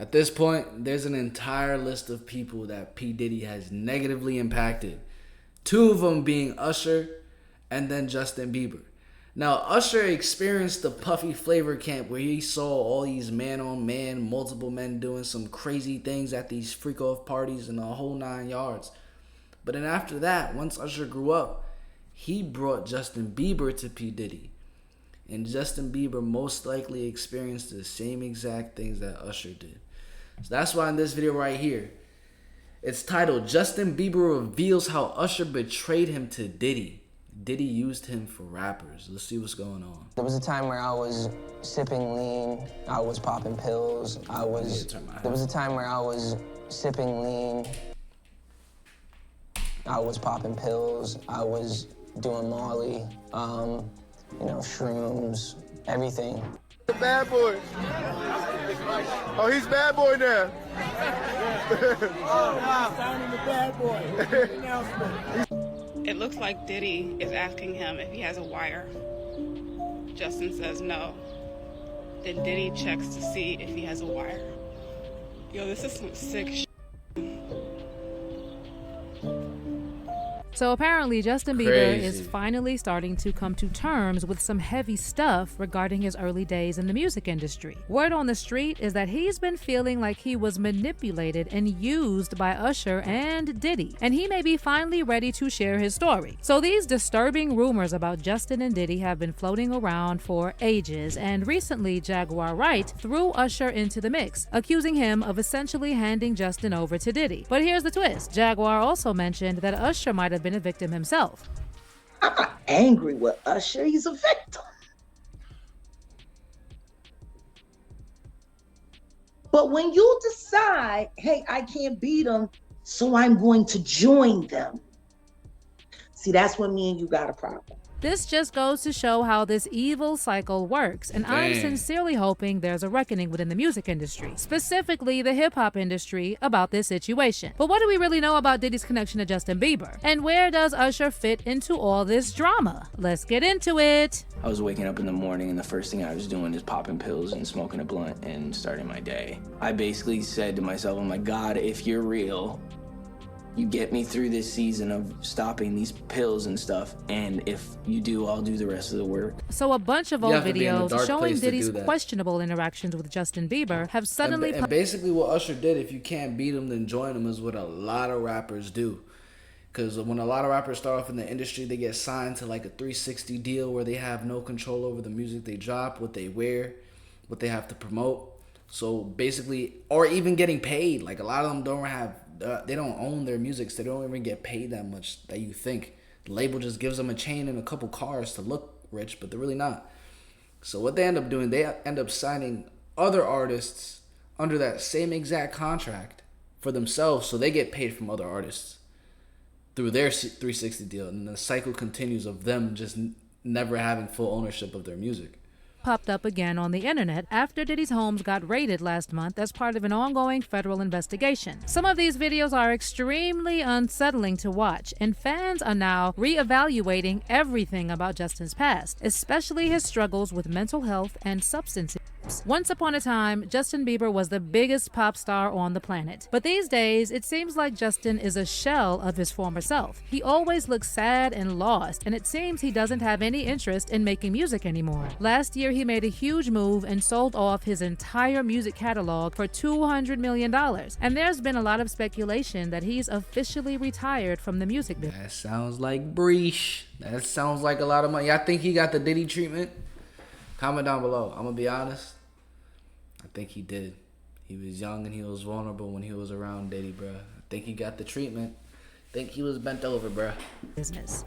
At this point, there's an entire list of people that P. Diddy has negatively impacted. Two of them being Usher and then Justin Bieber. Now, Usher experienced the Puffy Flavor camp where he saw all these man-on-man, multiple men doing some crazy things at these freak-off parties and the whole 9 yards. But then after that, once Usher grew up, he brought Justin Bieber to P. Diddy. And Justin Bieber most likely experienced the same exact things that Usher did. So that's why in this video right here, it's titled, Justin Bieber Reveals How Usher Betrayed Him to Diddy. Diddy used him for rappers. Let's see what's going on. There was a time where I was sipping lean, I was popping pills, there was a time where I was sipping lean, I was popping pills, I was doing Molly, shrooms, everything. The bad boy. Oh, he's bad boy now. Signing the bad boy. It looks like Diddy is asking him if he has a wire. Justin says no. Then Diddy checks to see if he has a wire. Yo, this is some sick shit. So apparently Justin Bieber is finally starting to come to terms with some heavy stuff regarding his early days in the music industry. Word on the street is that he's been feeling like he was manipulated and used by Usher and Diddy, and he may be finally ready to share his story. So these disturbing rumors about Justin and Diddy have been floating around for ages, and recently Jaguar Wright threw Usher into the mix, accusing him of essentially handing Justin over to Diddy. But here's the twist. Jaguar also mentioned that Usher might have been a victim himself. I'm not angry with Usher, he's a victim. But when you decide, hey, I can't beat them, so I'm going to join them. See, that's when me and you got a problem. This just goes to show how this evil cycle works, and I'm sincerely hoping there's a reckoning within the music industry, specifically the hip-hop industry, about this situation. But what do we really know about Diddy's connection to Justin Bieber? And where does Usher fit into all this drama? Let's get into it. I was waking up in the morning and the first thing I was doing is popping pills and smoking a blunt and starting my day. I basically said to myself, I'm like, God, if you're real, you get me through this season of stopping these pills and stuff, and if you do, I'll do the rest of the work. So a bunch of old videos showing Diddy's questionable interactions with Justin Bieber have suddenly... And basically what Usher did, if you can't beat him, then join him, is what a lot of rappers do. Because when a lot of rappers start off in the industry, they get signed to like a 360 deal where they have no control over the music they drop, what they wear, what they have to promote. So basically, or even getting paid. Like a lot of them they don't own their music, so they don't even get paid that much that you think. The label just gives them a chain and a couple cars to look rich, but they're really not. So what they end up doing, they end up signing other artists under that same exact contract for themselves, so they get paid from other artists through their 360 deal, and the cycle continues of them just never having full ownership of their music. Popped up again on the internet after Diddy's homes got raided last month as part of an ongoing federal investigation. Some of these videos are extremely unsettling to watch, and fans are now reevaluating everything about Justin's past, especially his struggles with mental health and substance abuse. Once upon a time, Justin Bieber was the biggest pop star on the planet. But these days, it seems like Justin is a shell of his former self. He always looks sad and lost, and it seems he doesn't have any interest in making music anymore. Last year, he made a huge move and sold off his entire music catalog for $200 million. And there's been a lot of speculation that he's officially retired from the music business. That sounds like breesh. That sounds like a lot of money. I think he got the Diddy treatment. Comment down below. I'm gonna be honest. I think he did. He was young and he was vulnerable when he was around Diddy, bro. I think he got the treatment. I think he was bent over, bro.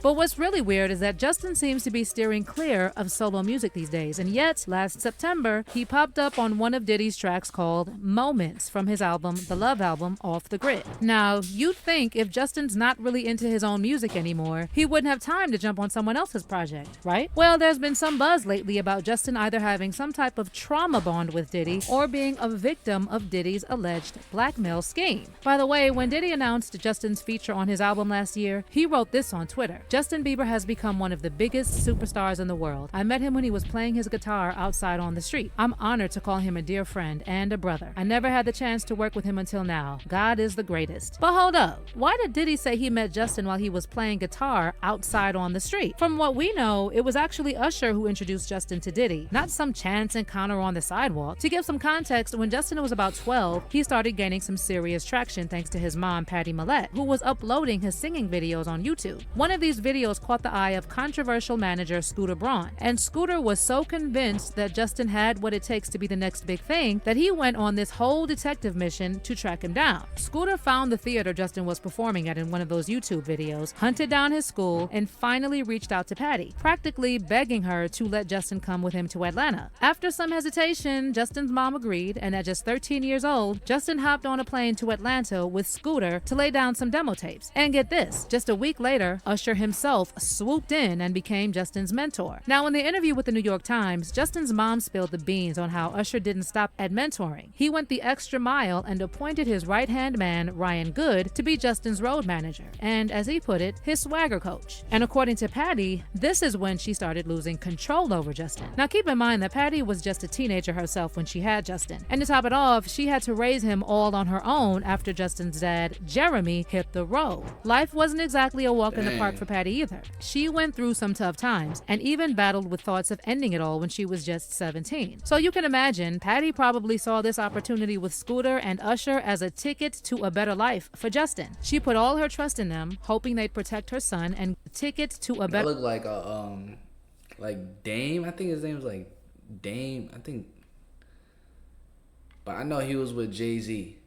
But what's really weird is that Justin seems to be steering clear of solo music these days, and yet last September he popped up on one of Diddy's tracks called Moments from his album, the Love Album, Off the Grid. Now, you'd think if Justin's not really into his own music anymore, he wouldn't have time to jump on someone else's project, right? Well, there's been some buzz lately about Justin either having some type of trauma bond with Diddy or being a victim of Diddy's alleged blackmail scheme. By the way, when Diddy announced Justin's feature on his his album last year, he wrote this on Twitter. Justin Bieber has become one of the biggest superstars in the world. I met him when he was playing his guitar outside on the street. I'm honored to call him a dear friend and a brother. I never had the chance to work with him until now. God is the greatest. But hold up, why did Diddy say he met Justin while he was playing guitar outside on the street? From what we know, it was actually Usher who introduced Justin to Diddy, not some chance encounter on the sidewalk. To give some context, when Justin was about 12, he started gaining some serious traction thanks to his mom, Patty Millette, who was uploading his singing videos on YouTube. One of these videos caught the eye of controversial manager Scooter Braun, and Scooter was so convinced that Justin had what it takes to be the next big thing that he went on this whole detective mission to track him down. Scooter found the theater Justin was performing at in one of those YouTube videos, hunted down his school, and finally reached out to Patty, practically begging her to let Justin come with him to Atlanta. After some hesitation, Justin's mom agreed, and at just 13 years old, Justin hopped on a plane to Atlanta with Scooter to lay down some demo tapes. And get this, just a week later, Usher himself swooped in and became Justin's mentor. Now, in the interview with the New York Times, Justin's mom spilled the beans on how Usher didn't stop at mentoring. He went the extra mile and appointed his right-hand man, Ryan Good, to be Justin's road manager, and as he put it, his swagger coach. And according to Patty, this is when she started losing control over Justin. Now keep in mind that Patty was just a teenager herself when she had Justin, and to top it off, she had to raise him all on her own after Justin's dad, Jeremy, hit the road. Life wasn't exactly a walk in the park for Patty either. She went through some tough times and even battled with thoughts of ending it all when she was just 17. So you can imagine, Patty probably saw this opportunity with Scooter and Usher as a ticket to a better life for Justin. She put all her trust in them, hoping they'd protect her son, and ticket to a better. Look like a like Dame. I think his name was like Dame. I think, but I know he was with Jay-Z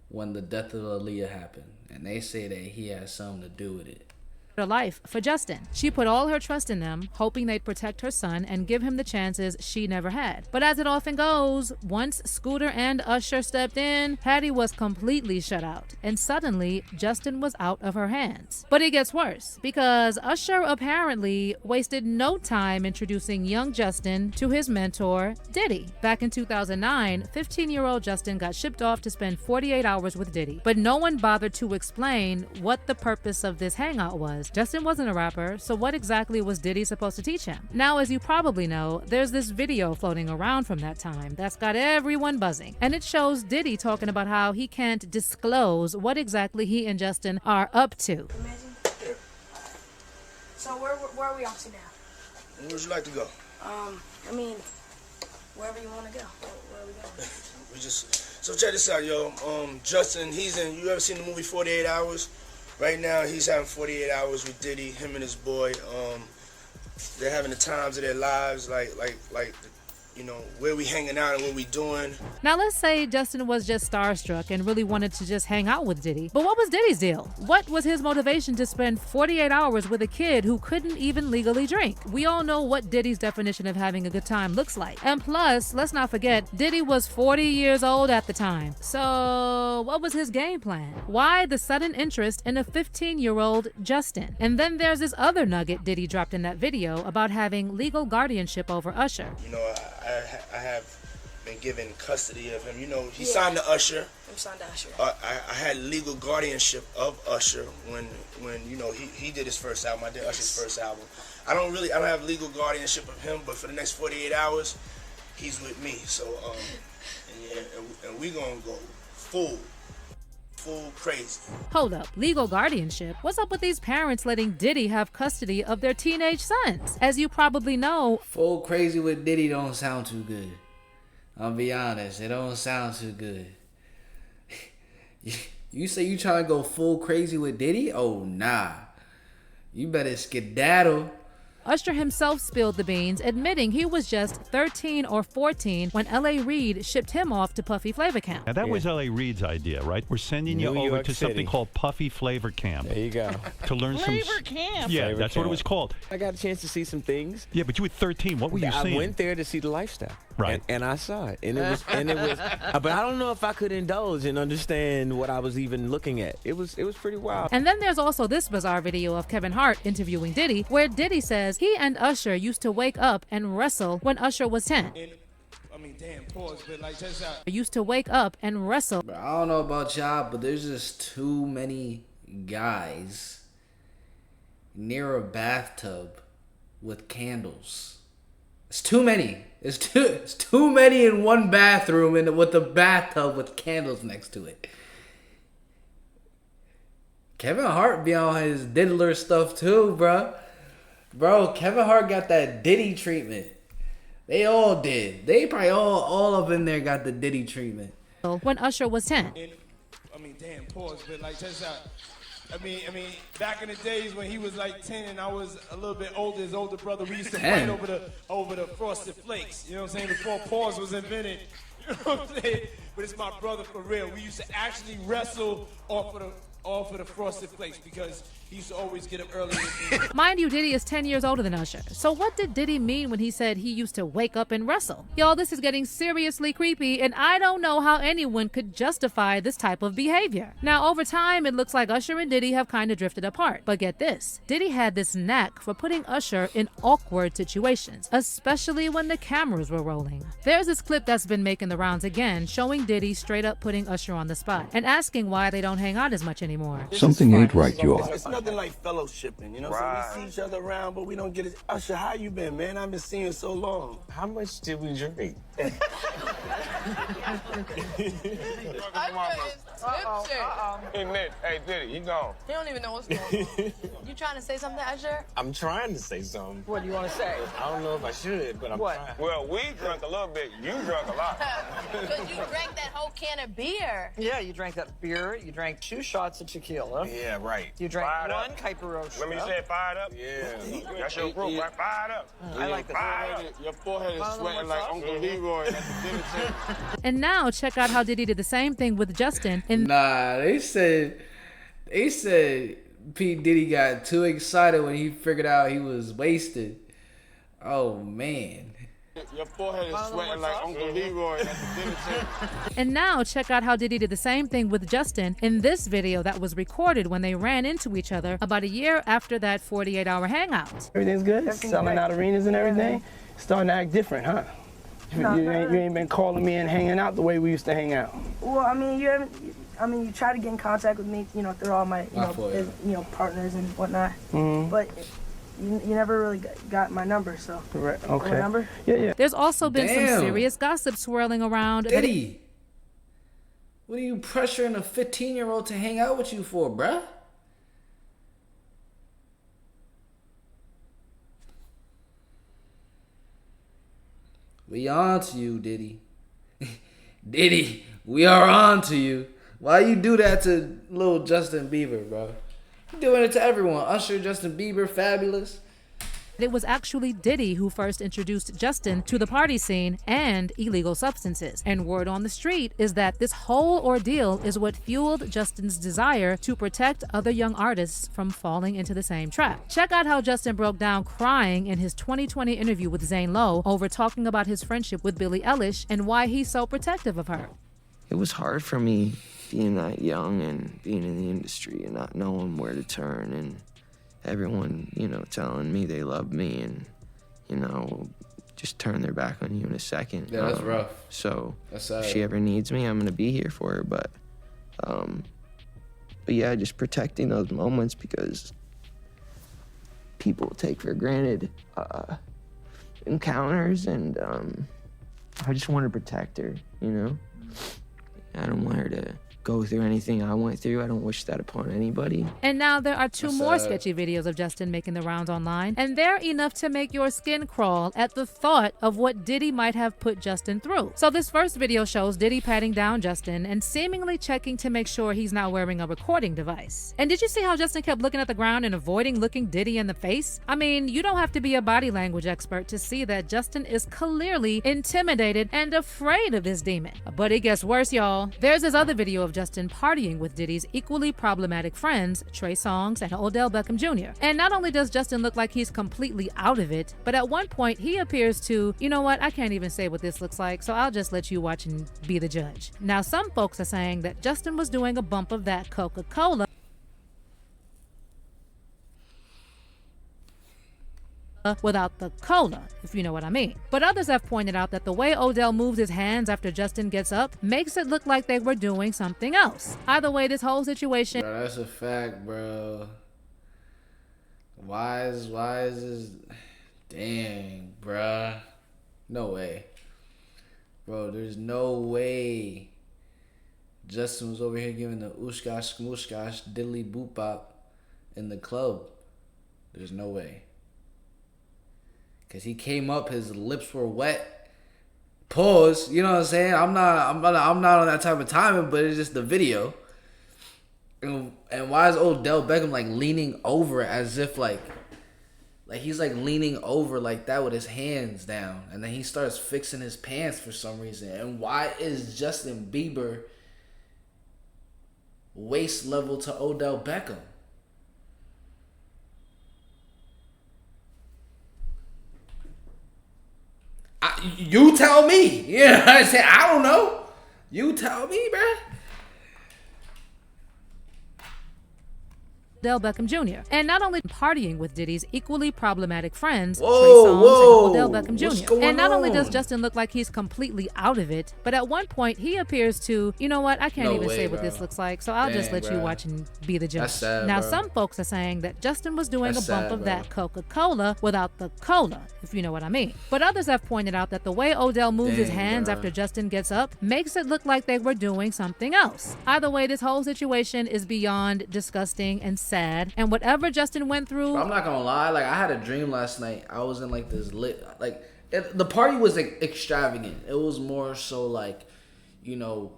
when the death of Aaliyah happened, and they say that he had something to do with it. Life for Justin. She put all her trust in them, hoping they'd protect her son and give him the chances she never had. But as it often goes, once Scooter and Usher stepped in, Patty was completely shut out, and suddenly Justin was out of her hands. But it gets worse, because Usher apparently wasted no time introducing young Justin to his mentor, Diddy. Back in 2009, 15-year-old Justin got shipped off to spend 48 hours with Diddy, but no one bothered to explain what the purpose of this hangout was. Justin wasn't a rapper, so what exactly was Diddy supposed to teach him? Now, as you probably know, there's this video floating around from that time that's got everyone buzzing, and it shows Diddy talking about how he can't disclose what exactly he and Justin are up to. So where are we off to now? Where would you like to go? I mean, wherever you want to go. Where are we going? So check this out, yo. Justin, you ever seen the movie 48 Hours? Right now, he's having 48 hours with Diddy, him and his boy. They're having the times of their lives, like, you know, where we hanging out and what we doing. Now let's say Justin was just starstruck and really wanted to just hang out with Diddy. But what was Diddy's deal? What was his motivation to spend 48 hours with a kid who couldn't even legally drink? We all know what Diddy's definition of having a good time looks like. And plus, let's not forget, Diddy was 40 years old at the time. So what was his game plan? Why the sudden interest in a 15-year-old Justin? And then there's this other nugget Diddy dropped in that video about having legal guardianship over Usher. You know, I have been given custody of him. You know, he signed to Usher. I'm signed to Usher. I had legal guardianship of Usher when you know he did his first album. I did Usher's first album. I don't have legal guardianship of him, but for the next 48 hours, he's with me. So and we gonna go full crazy. Hold up, legal guardianship? What's up with these parents letting Diddy have custody of their teenage sons? As you probably know, Full crazy with Diddy don't sound too good. I'll be honest, it don't sound too good. You say you trying to go full crazy with Diddy? Oh, nah. You better skedaddle. Usher himself spilled the beans, admitting he was just 13 or 14 when L.A. Reid shipped him off to Puffy Flavor Camp. Now, that was L.A. Reid's idea, right? We're sending you over to something called Puffy Flavor Camp. There you go. To learn Flavor Camp. Yeah, Flavor that's what it Camp. was called. I got a chance to see some things. Yeah, but you were 13. What were you I seeing? went there to see the lifestyle. Right. And I saw it. And it was but I don't know if I could indulge and understand what I was even looking at. It was pretty wild. And then there's also this bizarre video of Kevin Hart interviewing Diddy, where Diddy says he and Usher used to wake up and wrestle when Usher was 10. Used to wake up and wrestle. Bro, I don't know about y'all, but there's just too many guys near a bathtub with candles. It's too many. It's too many in one bathroom and with a bathtub with candles next to it. Kevin Hart be on his diddler stuff too, bro. Bro, Kevin Hart got that Diddy treatment. They all did. They probably all up in there got the Diddy treatment. When Usher was 10. I mean, damn, pause, but like, check this out. I mean, back in the days when he was like 10 and I was a little bit older, his older brother, we used to fight over the Frosted Flakes. You know what I'm saying? Before pause was invented. You know what I'm saying? But it's my brother for real. We used to actually wrestle off of the Frosted Flakes because he used to always get up early. Mind you, Diddy is 10 years older than Usher. So what did Diddy mean when he said he used to wake up and wrestle? Y'all, this is getting seriously creepy, and I don't know how anyone could justify this type of behavior. Now, over time, it looks like Usher and Diddy have kind of drifted apart. But get this, Diddy had this knack for putting Usher in awkward situations, especially when the cameras were rolling. There's this clip that's been making the rounds again, showing Diddy straight up putting Usher on the spot and asking why they don't hang out as much anymore. Something ain't right, y'all. It's nothing like fellowshipping, you know? Right. So we see each other around, but we don't get it. Usher, how you been, man? I've been seeing you so long. How much did we drink? Hey, Nick. Hey, Diddy, he gone. He don't even know what's going on. You trying to say something, Usher? I'm trying to say something. What do you want to say? I don't know if I should, but I'm trying. Well, we drank a little bit. You drank a lot. Because you drank that whole can of beer. Yeah, you drank that beer. You drank 2 shots of tequila. Yeah, right. You drank fired 1 up. Kuiper Roach. Remember you said fired up? Yeah. That's your group, right? Fired up. I like that. Your forehead is sweating like Uncle Leroy at the dinner table. And now check out how Diddy did the same thing with Justin. Nah, they said P. Diddy got too excited when he figured out he was wasted. Oh man. Your forehead is sweating like Uncle Leroy at the dinner table. And now check out how Diddy did the same thing with Justin in this video that was recorded when they ran into each other about a year after that 48-hour hangout. Everything's good? Selling out arenas and everything? Starting to act different, huh? You ain't been calling me and hanging out the way we used to hang out. Well, I mean, you try to get in contact with me, through all my, partners and whatnot. Mm-hmm. But you never really got my number, so. Right. Okay. My number? Yeah. There's also been some serious gossip swirling around. Diddy, what are you pressuring a 15-year-old to hang out with you for, bruh? We on to you, Diddy. Diddy, we are on to you. Why you do that to little Justin Bieber, bro? You doing it to everyone. Usher, Justin Bieber, Fabulous. It was actually Diddy who first introduced Justin to the party scene and illegal substances. And word on the street is that this whole ordeal is what fueled Justin's desire to protect other young artists from falling into the same trap. Check out how Justin broke down crying in his 2020 interview with Zane Lowe over talking about his friendship with Billie Eilish and why he's so protective of her. It was hard for me being that young and being in the industry and not knowing where to turn, and everyone, telling me they love me and, just turn their back on you in a second. Yeah, that's rough. So that's sad. If she ever needs me, I'm gonna be here for her. But yeah, just protecting those moments because people take for granted encounters, and I just want to protect her, I don't want her to go through anything I went through. I don't wish that upon anybody. And now there are 2 more sketchy videos of Justin making the rounds online, and they're enough to make your skin crawl at the thought of what Diddy might have put Justin through. So this first video shows Diddy patting down Justin and seemingly checking to make sure he's not wearing a recording device. And did you see how Justin kept looking at the ground and avoiding looking Diddy in the face? I mean, you don't have to be a body language expert to see that Justin is clearly intimidated and afraid of this demon. But it gets worse, y'all. There's this other video of Justin partying with Diddy's equally problematic friends, Trey Songz and Odell Beckham Jr. And not only does Justin look like he's completely out of it, but at one point he appears to, you know what, I can't even say what this looks like, so I'll just let you watch and be the judge. Now, some folks are saying that Justin was doing a bump of that Coca-Cola without the cola, if you know what I mean. But others have pointed out that the way Odell moves his hands after Justin gets up makes it look like they were doing something else. Either way, this whole situation... Bro, that's a fact, bro. Why is this... Dang, bruh. No way. Bro, there's no way Justin was over here giving the ooshkosh, smooshkosh, diddly boop bop in the club. There's no way. Cause he came up, his lips were wet. Pause. You know what I'm saying? I'm not on that type of timing, but it's just the video. And why is Odell Beckham like leaning over as if like he's like leaning over like that with his hands down, and then he starts fixing his pants for some reason. And why is Justin Bieber waist level to Odell Beckham? You tell me. You know what I'm saying? I don't know. You tell me, bruh. Odell Beckham Jr. And not only partying with Diddy's equally problematic friends, Trey Songz and Odell Beckham Jr. And not only does Justin look like he's completely out of it, but at one point he appears to, you know what, I can't even say what this looks like, so I'll just let you watch and be the judge. Now, some folks are saying that Justin was doing a bump of that Coca-Cola without the cola, if you know what I mean. But others have pointed out that the way Odell moves his hands after Justin gets up makes it look like they were doing something else. Either way, this whole situation is beyond disgusting and sad. And whatever Justin went through... I'm not gonna lie, like I had a dream last night. I was in like this the party was like extravagant. It was more so like, you know,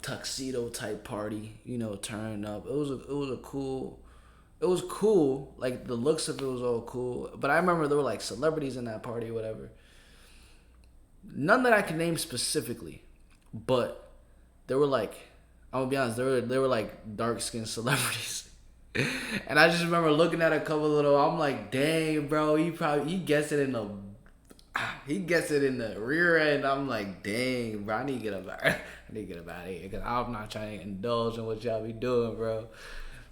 tuxedo type party, you know, turning up. It was cool. Like the looks of it was all cool. But I remember there were like celebrities in that party or whatever. None that I can name specifically, but there were like, I'm gonna be honest, they were like dark skinned celebrities. And I just remember looking at a couple of them. I'm like, dang, bro, he gets it in the rear end. I'm like, dang, bro, I need to get up out of here because I'm not trying to indulge in what y'all be doing, bro.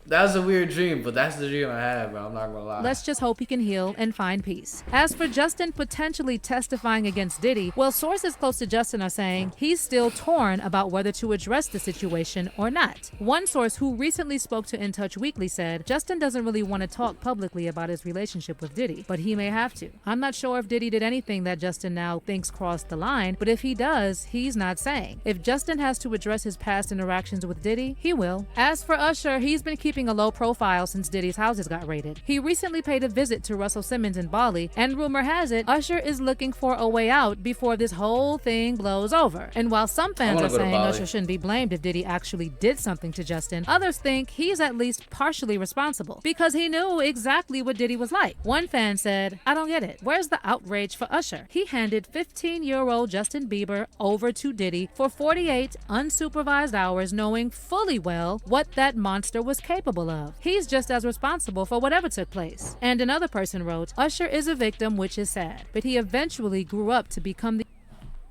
That's a weird dream, but that's the dream I had, bro. I'm not gonna lie. Let's just hope he can heal and find peace. As for Justin potentially testifying against Diddy, well, sources close to Justin are saying he's still torn about whether to address the situation or not. One source who recently spoke to In Touch Weekly said Justin doesn't really want to talk publicly about his relationship with Diddy, but he may have to. I'm not sure if Diddy did anything that Justin now thinks crossed the line, but if he does, he's not saying. If Justin has to address his past interactions with Diddy, he will. As for Usher, he's been keeping a low profile since Diddy's houses got raided. He recently paid a visit to Russell Simmons in Bali, and rumor has it, Usher is looking for a way out before this whole thing blows over. And while some fans are saying Usher shouldn't be blamed if Diddy actually did something to Justin, others think he's at least partially responsible because he knew exactly what Diddy was like. One fan said, I don't get it. Where's the outrage for Usher? He handed 15-year-old Justin Bieber over to Diddy for 48 unsupervised hours knowing fully well what that monster was capable of. He's just as responsible for whatever took place. And another person wrote, Usher is a victim, which is sad, but he eventually grew up to become the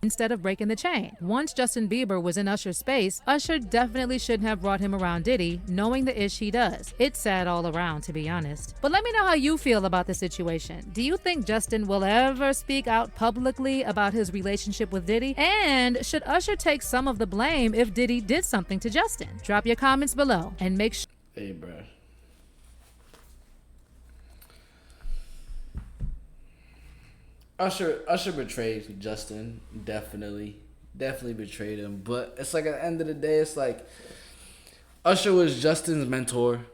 instead of breaking the chain. Once Justin Bieber was in Usher's space, Usher definitely shouldn't have brought him around Diddy, knowing the ish he does. It's sad all around, to be honest. But let me know how you feel about the situation. Do you think Justin will ever speak out publicly about his relationship with Diddy? And should Usher take some of the blame if Diddy did something to Justin? Drop your comments below and make sure... Hey, bro. Usher betrayed Justin, definitely betrayed him. But it's like at the end of the day, it's like Usher was Justin's mentor.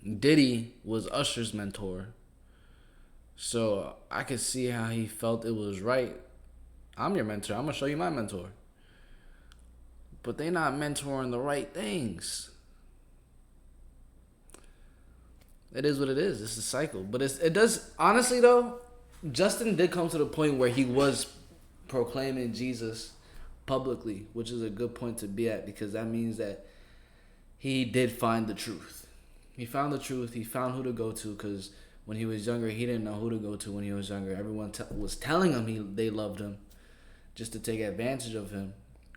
Diddy was Usher's mentor. So I could see how he felt it was right. I'm your mentor. I'm gonna show you my mentor. But they not mentoring the right things. It is what it is. It's a cycle. But it does, honestly though, Justin did come to the point where he was proclaiming Jesus publicly, which is a good point to be at because that means that he did find the truth. He found the truth. He found who to go to because when he was younger, he didn't know who to go to when he was younger. Everyone was telling him they loved him just to take advantage of him.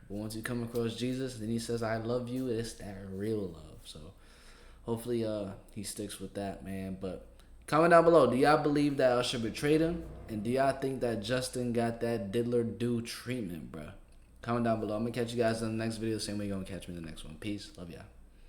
But once you come across Jesus, then he says, I love you. It's that real love. So hopefully he sticks with that, man. But Comment down below. Do y'all believe that Usher betrayed him? And do y'all think that Justin got that diddler do treatment, bruh? Comment down below. I'm going to catch you guys in the next video. Same way you're going to catch me in the next one. Peace. Love y'all.